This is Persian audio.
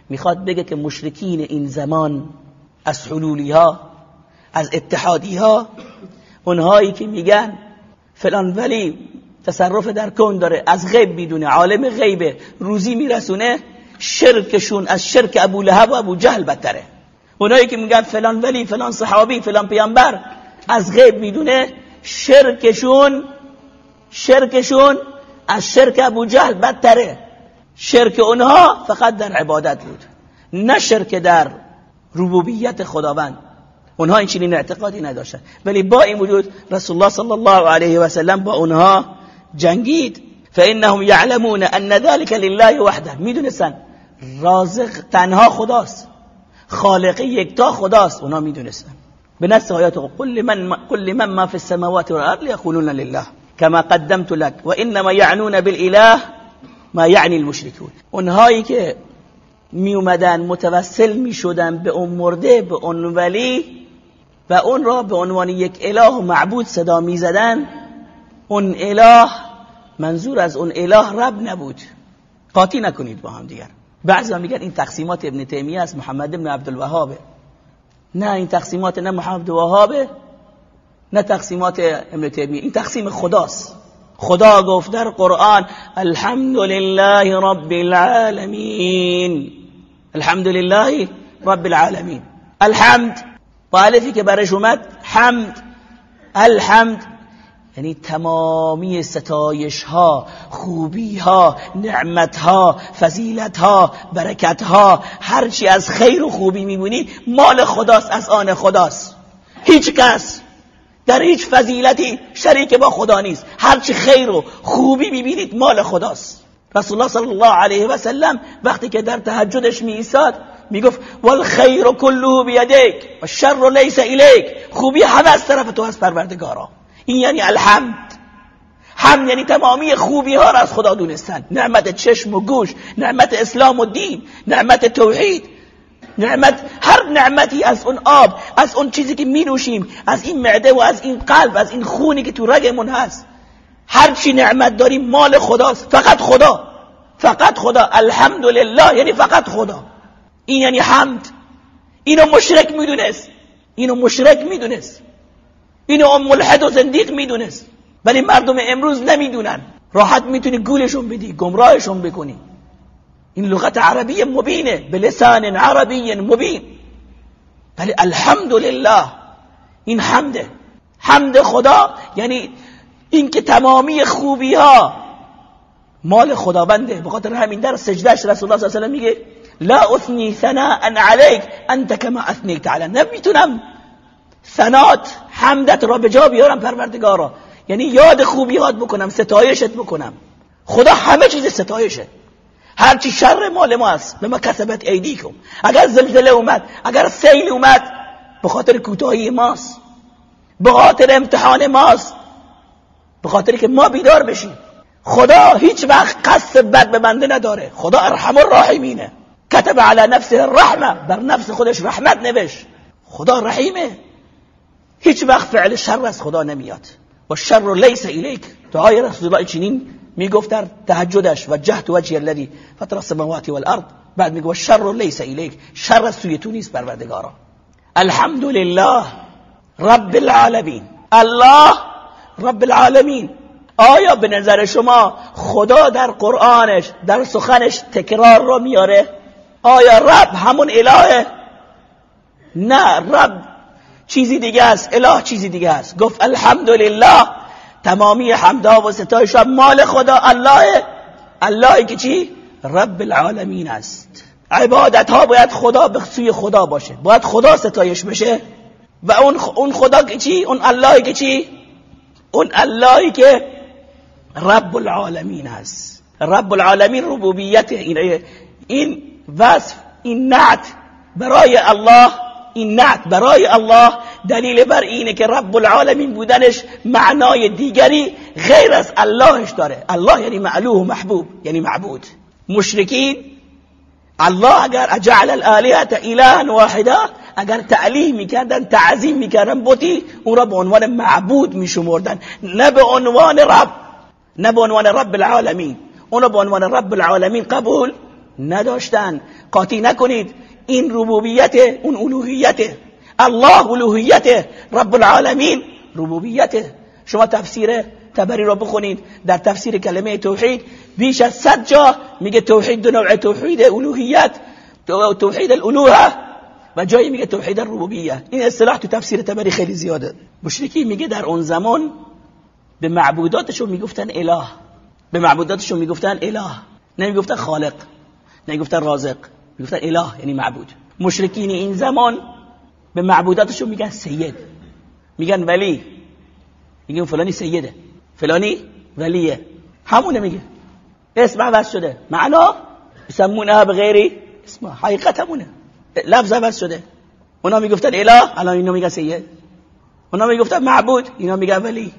میخواد بگه که مشرکین این زمان از حلولی ها، از اتحادی ها، اونهایی که میگن فلان ولی تصرف در کون داره، از غیب میدونه، عالم غیبه، روزی میرسونه، شرکشون از شرک ابو لهب و ابو جهل بدتره. اونایی که میگن فلان ولی، فلان صحابی، فلان پیامبر از غیب میدونه، شرکشون از شرک ابو جهل بدتره. شرک اونها فقط در عبادت بود، نه شرک در ربوبیت خداوند. اونها این چنین اعتقادی نداشتن، ولی با این وجود رسول الله صلی الله علیه و سلم با اونها جنگید. فانهم یعلمون ان ذلك لله وحده، میدونستن رازق تنها خداست، خالق یکتا خداست. اونها میدونستن. به نص آیات قل لمن ما فی السماوات والارض یقولون لله كما قدمت لك وانما يعنون بالاله ما یعنی المشركون. اونهایی که می اومدن متوسل می شدن به اون مرده، به اون ولی، و اون را به عنوان یک اله و معبود صدا می زدن، اون اله منظور از اون اله رب نبود. قاطی نکنید با هم دیگر. بعضی میگن این تقسیمات ابن تیمیه است، محمد ابن عبدالوهاب. نه، این تقسیمات نه محمد عبدالوهاب نه تقسیمات ابن تیمیه، این تقسیم خداست. خدا گفت در قرآن الحمد لله رب العالمین، الحمد لله رب العالمین. الحمد با الفی که برش اومد حمد، الحمد یعنی تمامی ستایش ها، خوبی ها، نعمت ها، فضیلت ها، برکت ها، هرچی از خیر و خوبی میبینی مال خداست، از آن خداست. هیچ کس در هیچ فضیلتی شریک با خدا نیست. هرچی خیر و خوبی میبینید مال خداست. رسول الله صلی الله علیه و سلم وقتی که در تهجدش می ایستاد میگفت والخیر كله بیدیک والشر لیس الیک، خوبی همه از طرف تو از پروردگارا. این یعنی الحمد. حمد یعنی تمامی خوبی ها را از خدا دونستن، نعمت چشم و گوش، نعمت اسلام و دین، نعمت توحید، نعمت هر نعمتی، از اون آب، از اون چیزی که می نوشیم، از این معده و از این قلب، از این خونی که تو رگمون هست، هر چی نعمت داریم مال خداست. فقط خدا، فقط خدا. الحمدلله یعنی فقط خدا. این یعنی حمد. اینو مشرک میدونست، اینو مشرک میدونست، اینو ملحد و زندیق میدونست، ولی مردم امروز نمیدونن. راحت میتونی گولشون بدی، گمراهشون بکنی. این لغت عربی مبینه، بلسان عربی مبین. ولی الحمدلله این حمده. حمد خدا یعنی این که تمامی خوبی ها مال خداونده. بخاطر همین در سجدهش رسول الله صلی الله علیه و سلم میگه لا اثنی ثناء علیک انت کما اثنیت علی. نمیتونم ثنات، حمدت را به جا بیارم پروردگارا، یعنی یاد خوبیات بکنم، ستایشت بکنم. خدا همه چیز ستایشه. هرچی شر مال ما است، به ما کسبت ایدیکم. اگر زلزله اومد، اگر سیل اومد، به خاطر کوتاهی ماست، به خاطر امتحان ماست، به خاطر که ما بیدار بشیم. خدا هیچ وقت قصد بد به بنده نداره. خدا ارحم الراحمینه. کتب علی نفسه الرحمه، بر نفس خودش رحمت نوشت. خدا رحیمه، هیچ وقت فعل شر از خدا نمیاد. و شر لیس الیک. دعای رسول الله چنین میگفت در تهجدش وجهت وجهی الذی فطر السماوات والارض. بعد میگه شر لیس الیک، شر از سوی تو نیست پروردگارا. الحمدلله رب العالمین. الله رب العالمین. آیا به نظر شما خدا در قرآنش، در سخنش تکرار رو میاره؟ آیا رب همون الهه؟ نه، رب چیزی دیگه است، اله چیزی دیگه است. گفت الحمدلله، تمامی حمدها و ستایش مال خدا الله. اللهی که چی؟ رب العالمین است. عبادت ها باید خدا به سوی خدا باشه، باید خدا ستایش بشه. و اون خدا که چی؟ اون اللهی که چی؟ اون اللهی که رب العالمین است. رب العالمین ربوبیت این وصف، این نعت برای الله، این نعت برای الله دلیل بر اینه که رب العالمین بودنش معنای دیگری غیر از اللهش داره. الله یعنی معلوه و محبوب، یعنی معبود. مشرکین الله اگر اجعل الالهه الها واحده، اگر تعلیم میکردن، تعظیم میکردن بتی، اون را به عنوان معبود میشمردن، نه به عنوان رب، نه به عنوان رب العالمین. اون را به عنوان رب العالمین قبول نداشتن. قاطی نکنید، این ربوبیت، اون الوهیت. الله الوهیت، رب العالمین ربوبیت. شما تفسیر تبری رو بخونید، در تفسیر کلمه توحید بیش از 100 جا میگه توحید دو نوع، توحید الوهیت، توحید الالوهه، و جایی میگه توحید الربوبیه. این اصطلاح تو تفسیر تبری خیلی زیاده. مشرکی میگه در اون زمان به معبوداتشون میگفتن اله، به معبوداتشون میگفتن اله، نمیگفتن خالق، نمیگفتن رازق، میگفتن اله یعنی معبود. مشرکین این زمان به معبوداتشون میگن سید، میگن ولی، میگن فلانی سیده، فلانی ولیه، همونه میگه، اسم عوض شده، معنا يسمونها بغیر اسم، حقیقت همونه، لفظ عوض شده. اونا میگفتن اله، الان اینا میگن سید. اونا میگفتن معبود، اینا میگن ولی.